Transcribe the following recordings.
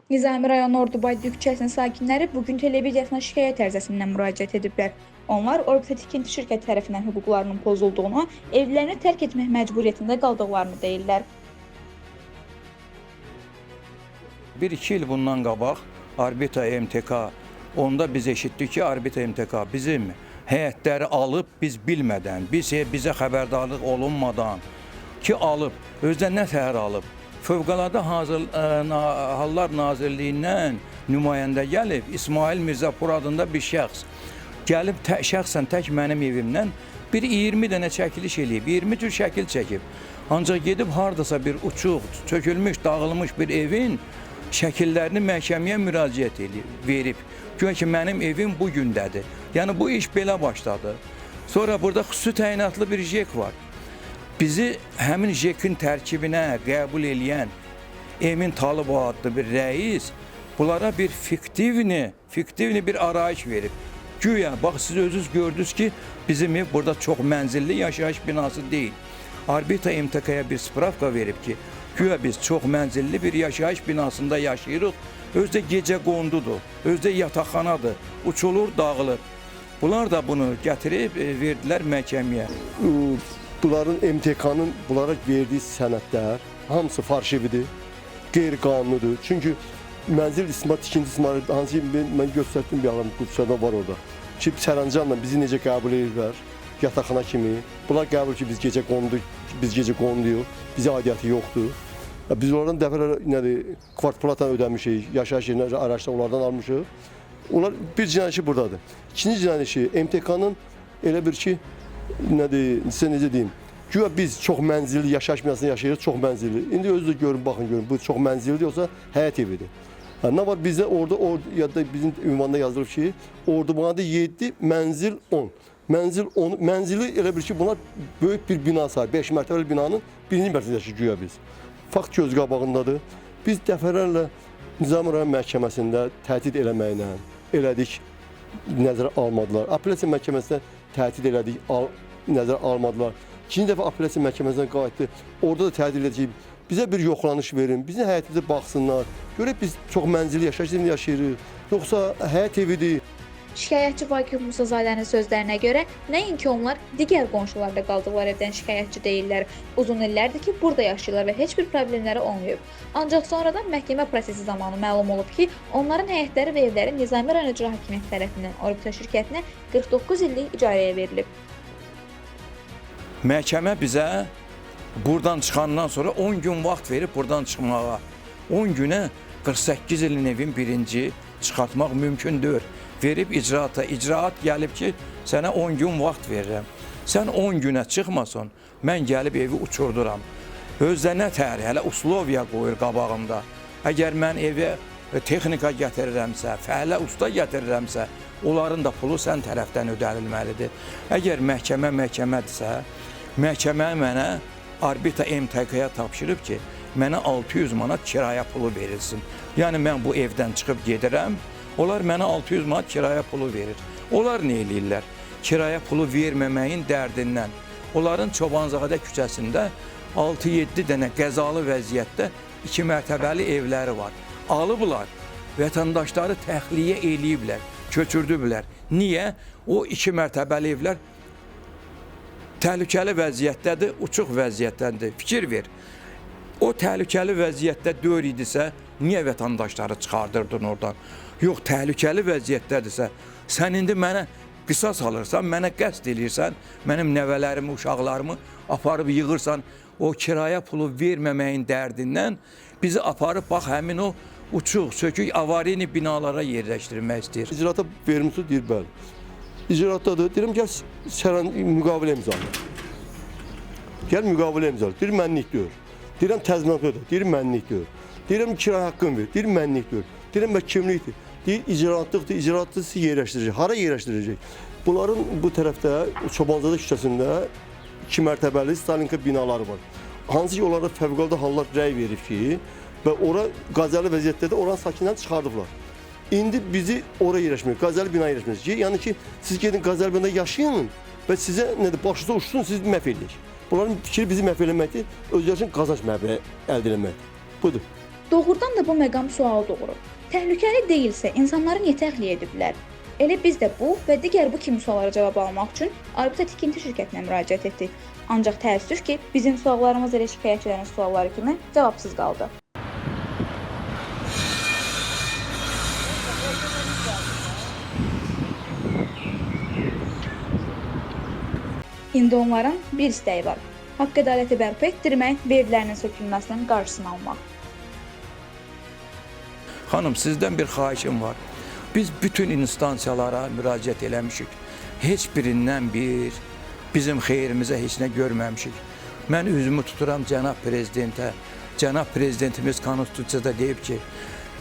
Nizami rayon Ordubay küçəsinin sakinləri bugün televiziyasına şikayət ərizəsindən müraciət ediblər. Onlar Orbita tikinti şirkəti tərəfindən hüquqlarının pozulduğunu, evlərini tərk etmək məcburiyyətində qaldıqlarını deyirlər. Bir iki il bundan qabaq Orbita MTK, onda biz eşitdik ki, Orbita MTK bizim heyətləri alıb biz bilmədən, bizə xəbərdarlıq olunmadan ki alıb, özdən nə təhər alıb. Fövqəladə Hallar Nazirliyindən nümayəndə gəlib, İsmail Mirzapur adında bir şəxs gəlib şəxsən tək mənim evimdən bir 20 dənə çəkiliş eləyib, 20 tür şəkil çəkib. Ancaq gedib hardasa bir uçuq, çökülmüş, dağılmış bir evin şəkillərini məhkəməyə müraciət verib. Güya ki, mənim evim bu gündədir. Yəni bu iş belə başladı. Sonra burada xüsusi təyinatlı bir JEK var. Bizi həmin JEK-in tərkibinə qəbul eləyən Emin Talıbov adlı bir rəis bunlara bir fiktivni bir arayış verib. Güya, bax siz özünüz gördünüz ki, bizim ev burada çox mənzilli yaşayış binası deyil. Orbita MTK-ya bir spravka verib ki, güya biz çox mənzilli bir yaşayış binasında yaşayırıq. Özdə gecə qondudur, özdə yataqxanadır, uçulur, dağılır. Bunlar da bunu gətirib verdilər məhkəməyə. Bunların MTK-nın bunlara verdiyi sənədlər hamısı farşividir, qeyri-qanunidir. Çünki mənzil istismar, tikinti istismarı hansı mən göstərdim bir adam qudçada var orada. Ki sərəncamla bizi necə qəbul edirlər, yataqxana kimi. Bunlar qəbul ki biz gecə qonduyuq, bizə aidiyyəti yoxdur. Biz oradan dəfələr kvarplatan ödəmişik, yaşayış yerinə araçda onlardan almışıq. Onlar bir cinayət işi buradadır. İkinci cinayət işi MTK-nın elə bir ki, sizə necə deyim, güya biz çox mənzilli yaşayış binasında yaşayırıq, çox mənzilli. İndi özü də görün, baxın görün, bu çox mənzilli yoxsa həyət evidir. Nə var bizdə orada ya da bizim ünvanda yazılıb ki, Ordubada 7, mənzil 10. Mənzili elə bir ki, bunlar böyük bir bina sahib, 5 mərtəbəli binanın birinci mərtəbəsində yaşayırıq güya biz. Fakt göz qabağındadır. Biz dəfələrlə Nizami rayon məhkəməsində təhdid eləməklə elədik, nəzərə almadılar. Apellyasiya məhkəməsində təhdid elədik, nəzərə almadılar. İkinci dəfə apellyasiya məhkəməsindən qayıtdı. Orada da təhdid edəcəyik. Bizə bir yoxlanış verin, bizim həyətimizə baxsınlar. Görək biz çox mənzilli yaşayırıq, yoxsa həyət evidir. Şikayətçi Vakif Musazadənin sözlərinə görə, nəinki onlar digər qonşularda qaldıqları evdən şikayətçi deyirlər. Uzun illərdir ki, burada yaşayırlar və heç bir problemləri olmayıb. Ancaq sonradan məhkəmə prosesi zamanı məlum olub ki, onların həyətləri və evləri Nizami rayon icra hakimiyyəti tərəfindən Orbita şirkətinə 49 illik icarəyə verilib. Məhkəmə bizə buradan çıxandan sonra 10 gün vaxt verib buradan çıxmağa. 10 günə 48 ilin evin birinci çıxartmaq mümkündür. Verib icraata. İcraat gəlib ki, sənə 10 gün vaxt verirəm. Sən 10 günə çıxmasan, mən gəlib evi uçurduram. Özdə nə təhər, hələ uslovya qoyur qabağımda. Əgər mən evə texnika gətirirəmsə, fəhlə usta gətirirəmsə, onların da pulu sən tərəfdən ödənilməlidir. Əgər məhkəmədirsə, məhkəmə mənə Orbita MTK-ya tapşırıb ki, mənə 600 manat kirayə pulu verilsin. Yəni mən bu evdən çıxıb gedirəm, onlar mənə 600 manat kirayə pulu verir. Onlar nə eləyirlər? Kirayə pulu verməməyin dərdindən. Onların Çobanzadə küçəsində 6-7 dənə qəzalı vəziyyətdə 2 mərtəbəli evləri var. Alıblar, vətəndaşları təxliyə eləyiblər, köçürdüblər. Niyə? O 2 mərtəbəli evlər təhlükəli vəziyyətdədir, uçuq vəziyyətdədir. Fikir ver. O təhlükəli vəziyyətdə dör idisə, niyə vətəndaşları çıxardırdın oradan? Yox, təhlükəli vəziyyətdədirsə, sən indi mənə qisas alırsan, mənə qəsd eləyirsən, mənim nəvələrimi, uşaqlarımı aparıb yığırsan, o kirayə pulu verməməyin dərdindən bizi aparıb, bax, həmin o uçuq, sökük, avarini binalara yerləşdirmək istəyir. İcraata vermişsiniz, deyir, bəli. İcraatdadır, deyirəm, gəl müqavilə imzalı. Gəl müqavilə imzalı, deyir, mənlik deyir. Deyirəm, təzminat ödə, deyir, mənlik deyir. Deyirəm, kirayə haqqın ver, deyir, mənlik deyir. Deyirəm, bək kimlikdir. Deyir, icraatlıqdır, icraatlısı yerləşdirəcək. Hara yerləşdirəcək? Bunların bu tərəfdə, Çobanzadə küçəsində 2 mərtəbəli Stalinka binaları var. Hansı ki, onlara fəvqəladə hallar rəy verib ki, və ora qazalı vəziyyətdə də oranın sakinlərini çıxardıblar. İndi bizi oraya yerləşmək, qazalı bina yerləşmək. Yəni ki, siz gedin qazalı binada yaşayın və sizə başınıza uçsun, siz məhv edin. Bunların fikri bizi məhv eləməkdir, özləri üçün qazanc məbləği əldə eləməkdir. Budur. Doğrudan da bu məqam sual doğurur. Təhlükəli deyilsə, insanları niyə təxliyə ediblər? Elə biz də bu və digər bu kimi suallara cavab almaq üçün orbita tikinti şirkətinə müraciət etdik. Ancaq təəssüf ki, bizim suallarımız elə şikayətçilərin sualları kimi cavabsız qaldı. İndi onların bir istəyi var. Haqq ədaləti bərpa etdirmək, vergilərinin sökülməsinin qarşısını almaq. Xanım, sizdən bir xahişim var. Biz bütün instansiyalara müraciət eləmişik. Heç birindən bizim xeyrimizə heç nə görməmişik. Mən üzümü tuturam cənab prezidentə. Cənab prezidentimiz konstitusiyada deyib ki,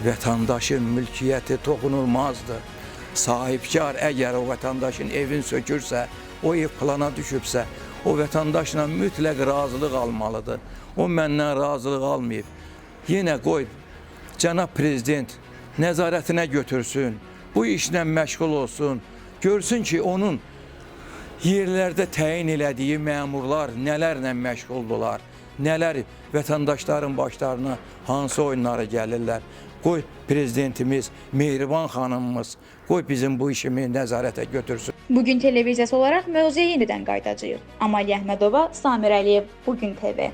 vətəndaşın mülkiyyəti toxunulmazdır. Sahibkar əgər o vətəndaşın evin sökürsə, o ev plana düşübsə, o vətəndaşla mütləq razılıq almalıdır. O məndən razılıq almayıb. Yenə qoy cənab prezident nəzarətinə götürsün, bu işlə məşğul olsun, görsün ki, onun yerlərdə təyin elədiyi məmurlar nələrlə məşğuldular, nələr vətəndaşların başlarına hansı oyunları gəlirlər. Qoy prezidentimiz, Mehriban xanımımız, qoy bizim bu işimi nəzarətə götürsün. Bugün televiziyası olaraq mövzuya yenidən qayıdacağıq. Amaliyə Əhmədova, Samir Əliyev, Bugün TV.